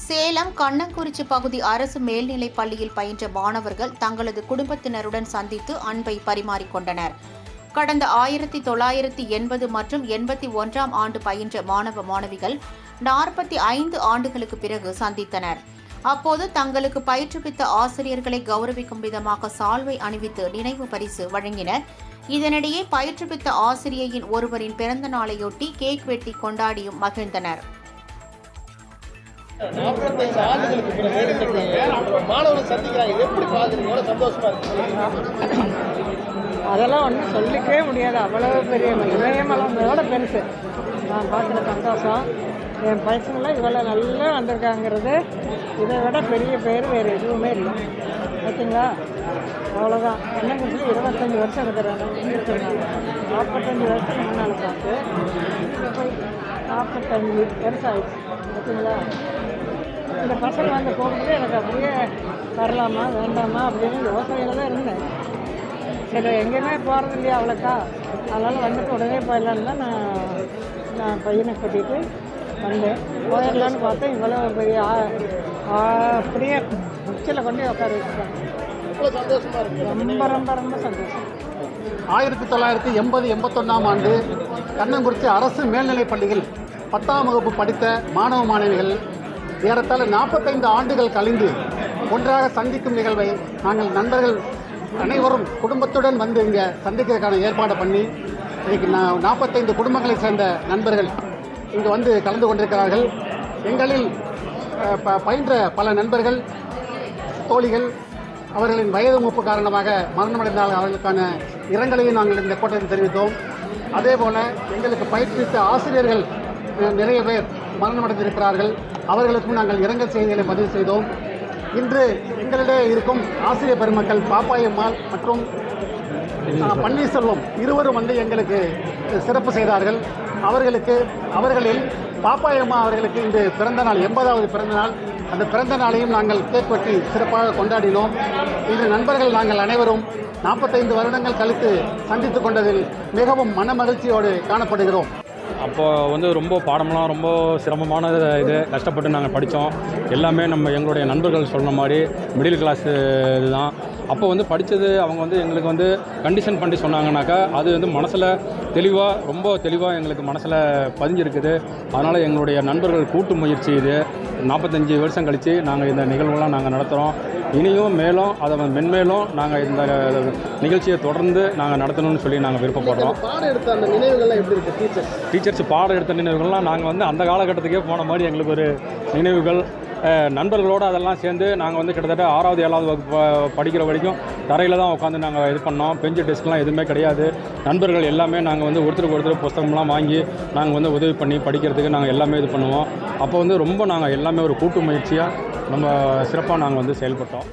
சேலம் கண்ணங்குறிச்சி பகுதி அரசு மேல்நிலைப் பள்ளியில் பயின்ற மாணவர்கள் தங்களது குடும்பத்தினருடன் சந்தித்து அன்பை பரிமாறிக்கொண்டனர். கடந்த 1980 மற்றும் 81ஆம் ஆண்டு பயின்ற மாணவ மாணவிகள் 45 ஆண்டுகளுக்கு பிறகு சந்தித்தனர். அப்போது தங்களுக்கு பயிற்றுவித்த ஆசிரியர்களை கௌரவிக்கும் விதமாக சால்வை அணிவித்து நினைவு பரிசு வழங்கினர். இதனிடையே பயிற்றுவித்த ஆசிரியையின் ஒருவரின் பிறந்த நாளையொட்டி கேக் வெட்டி கொண்டாடியும் மகிழ்ந்தனர். 45 ஆண்டுகளுக்கு பிறகு மாணவர்கள் சந்திக்கிறாங்க. எப்படி பார்க்குறீங்க? எவ்வளோ சந்தோஷமா இருக்கு? அதெல்லாம் ஒன்றும் சொல்லிக்கவே முடியாது. அவ்வளோ பெரிய இமயமலையோட பெருசு. நான் பார்க்குற சந்தோஷம், என் பசங்களாம் இவ்வளோ நல்லா வந்திருக்காங்கிறது இதை விட பெரிய பேர் வேறு எதுவுமே இல்லை. பார்த்தீங்களா? அவ்வளோதான். கண்ணங்குறிச்சி 25 வருஷம் இருக்கிறாங்க. 45 வருஷம் முன்னால் பார்த்து போய் 45 வருஷம் ஆயிடுச்சு. பார்த்தீங்களா? இந்த பசங்க வந்து போகும்போது எனக்கு அப்படியே வரலாமா வேண்டாமா அப்படின்னு யோசனையில் தான் இருந்தேன். சரி, எங்கேயுமே போகிறது இல்லையா அவ்வளோக்கா, அதனால் வந்துட்டு உடனே போயிடலான்னு தான் நான் பையனை கூட்டிகிட்டு வந்தேன். போயிடலான்னு பார்த்தேன். இவ்வளோ பெரிய அப்படியே உச்சியில் கொண்டு உட்கார வச்சுட்டேன். ரொம்ப ரொம்ப ரொம்ப சந்தோஷம். 1980-81ஆம் ஆண்டு கண்ணங்குறிச்சி அரசு மேல்நிலைப் பள்ளியில் 10ஆம் வகுப்பு படித்த மாணவ மாணவிகள் ஏறத்தாழ 45 ஆண்டுகள் கழிந்து ஒன்றாக சந்திக்கும் நிகழ்வை நாங்கள் நண்பர்கள் அனைவரும் குடும்பத்துடன் வந்து இங்கே சந்திக்கிறதுக்கான ஏற்பாடு பண்ணி இன்றைக்கு 45 குடும்பங்களைச் சேர்ந்த நண்பர்கள் இங்கு வந்து கலந்து கொண்டிருக்கிறார்கள். எங்களில் பயின்ற பல நண்பர்கள் தோழிகள் அவர்களின் வயது மூப்பு காரணமாக மரணமடைந்தால் அவர்களுக்கான இரங்கலையும் நாங்கள் இந்த கூட்டத்தில் தெரிவித்தோம். அதேபோல் எங்களுக்கு பயிற்றுவித்த ஆசிரியர்கள் நிறைய பேர் மரணமடைந்திருக்கிறார்கள். அவர்களுக்கும் நாங்கள் இரங்கல் செய்திகளை பதிவு செய்தோம். இன்று எங்களிடையே இருக்கும் ஆசிரியர் பெருமக்கள் பாப்பாயம்மாள் மற்றும் பன்னீர்செல்வம் இருவரும் வந்து எங்களுக்கு சிறப்பு செய்தார்கள். அவர்களில் பாப்பாயம்மா அவர்களுக்கு இன்று பிறந்த நாள், 80வது பிறந்த நாள். அந்த பிறந்த நாளையும் நாங்கள் கேக் வெட்டி சிறப்பாக கொண்டாடினோம். இன்று நண்பர்கள் நாங்கள் அனைவரும் 45 வருடங்கள் கழித்து சந்தித்து கொண்டதில் மிகவும் மன மகிழ்ச்சியோடு காணப்படுகிறோம். அப்போது ரொம்ப பாடமெல்லாம் ரொம்ப சிரமமான இது, கஷ்டப்பட்டு நாங்கள் படித்தோம். எல்லாமே எங்களுடைய நண்பர்கள் சொன்ன மாதிரி மிடில் கிளாஸ் இதுதான். அப்போ படித்தது அவங்க எங்களுக்கு கண்டிஷன் பண்ணி சொன்னாங்கனாக்கா அது மனசில் ரொம்ப தெளிவாக எங்களுக்கு மனசில் பதிஞ்சிருக்குது. அதனால் எங்களுடைய நண்பர்கள் கூட்டு முயற்சி இது. 45 வருஷம் கழித்து நாங்கள் இந்த நிகழ்வுலாம் நாங்கள் நடத்துகிறோம். இனியும் மேலும் அதை மென்மேலும் நாங்கள் இந்த நிகழ்ச்சியை தொடர்ந்து நாங்கள் நடத்தணும்னு சொல்லி நாங்கள் விருப்பப்படுறோம். பாடம் எடுத்த அந்த நினைவுகள்லாம் எப்படி இருக்குது? டீச்சர்ஸ் பாடம் எடுத்த நினைவுகள்லாம் நாங்கள் அந்த காலகட்டத்துக்கே போன மாதிரி எங்களுக்கு ஒரு நினைவுகள். நண்பர்களோடு அதெல்லாம் சேர்ந்து நாங்கள் கிட்டத்தட்ட 6வது 7வது வகுப்பு படிக்கிற வரைக்கும் தரையில் தான் உட்காந்து நாங்கள் இது பண்ணோம். பெஞ்சு டெஸ்க்லாம் எதுவுமே கிடையாது. நண்பர்கள் எல்லாமே நாங்கள் ஒருத்தருக்கு ஒருத்தர் புஸ்தகம்லாம் வாங்கி நாங்கள் உதவி பண்ணி படிக்கிறதுக்கு நாங்கள் எல்லாமே இது பண்ணுவோம். அப்போ ரொம்ப நாங்கள் எல்லாமே ஒரு கூட்டு முயற்சியாக நம்ம சிறப்பாக நாங்கள் செயல்பட்டோம்.